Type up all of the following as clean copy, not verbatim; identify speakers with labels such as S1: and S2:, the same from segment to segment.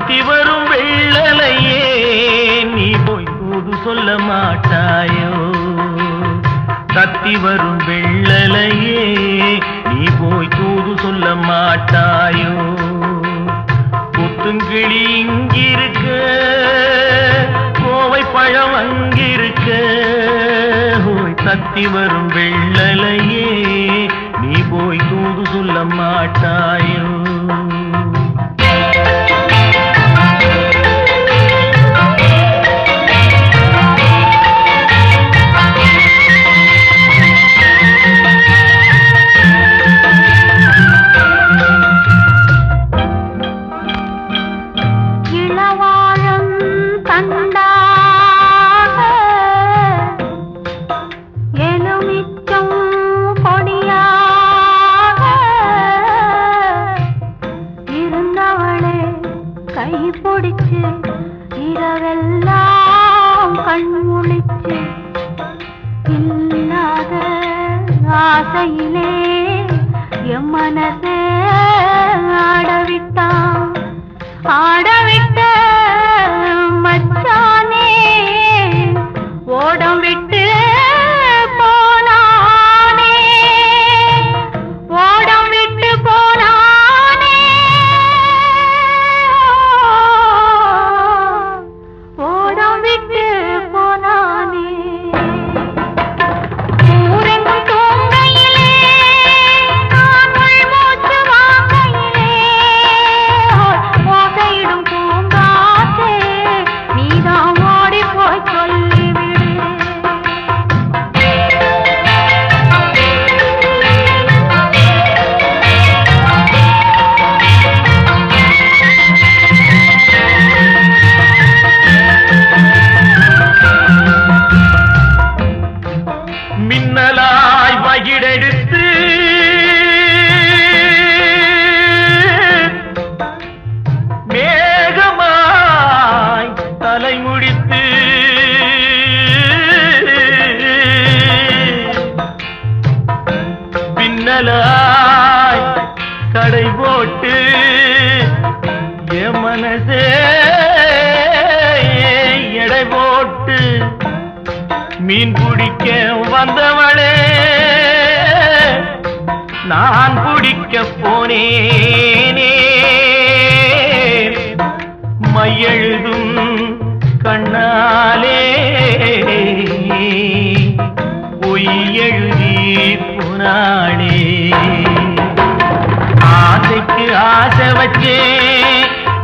S1: தத்தி வரும் வெள்ளலையே நீ போய் தூது சொல்ல மாட்டாயோ தத்தி வரும் வெள்ளலையே நீ போய் தூது சொல்ல மாட்டாயோ கொத்துங்கிளி இங்கிருக்க கோவை பழம் அங்கிருக்க தத்தி வரும் வெள்ளலையே நீ போய் தூது சொல்ல மாட்டாயோ
S2: பிடிச்சு இரவெல்லாம் கண் முழிச்சு இல்லாத ஆசையிலே என் மனசே ஆடவிட்ட மச்சானே ஓடம் விட்டு போனானே ஓடம் விட்டு போனானே ஓடம் விட்டு போனானே ஊரெங்கும் தூங்கையிலே நான் உள்மூச்சு வாங்கையிலே ஓசையிடும் பூங்காற்றே நீதான் ஓடி போய் சொல்லிவிடு
S1: மின்னலாய் வகிடெடுத்து மேகமாய் தலைமுடித்து பின்னலாய் கடை போட்டு என் மனசே எடை போட்டு மீன் பிடிக்க வந்தவளே நான் பிடிக்க போனேனே மையெழுதும் கண்ணாலே பொய் எழுதி போனாளே ஆசைக்கு ஆசை வச்சே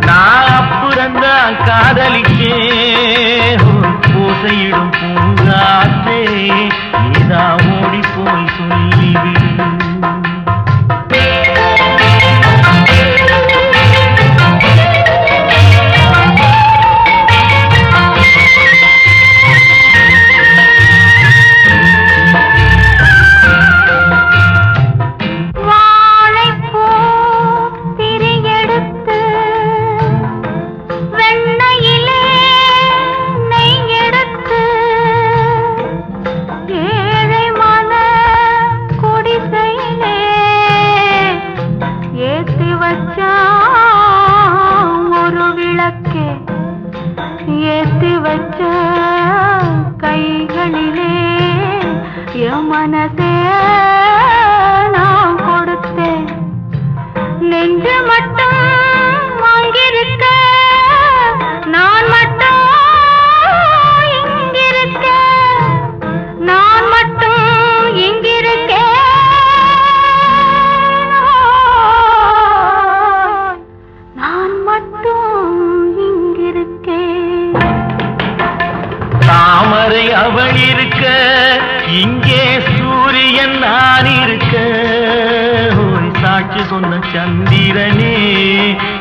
S1: நான் அப்புறந்தான் காதலிச்சேன் ஓசையிடும் பூங்காற்றே நீதான் ஓடி போய் சொல்லிவிடு ஒரு விளக்கே ஏத்தி வச்ச கைகளிலே என் மனசே நான் கொடுத்தேன் நெஞ்சு மட்டும் அங்கிருக்க நான் மட்டும் இங்கிருக்க நான் மட்டும் இங்கிருக்கேன் தாமரை அவள் இருக்க இங்கே சூரியன் நான் இருக்க சாட்சி சொன்ன சந்திரனே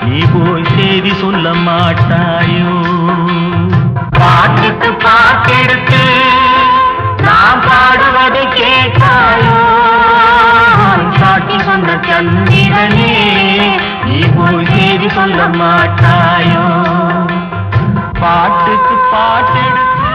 S1: நீ போய் செய்தி சொல்ல மாட்டாயோ பாட்டுக்கு பாட்டெடுத்து நான் பாடுவதை கேட்டாயோ சாட்சி சொன்ன சந்திரனே நீ போய் செய்தி சொல்ல மாட்டாயோ பாட்டுக்கு பாட்டெடுத்து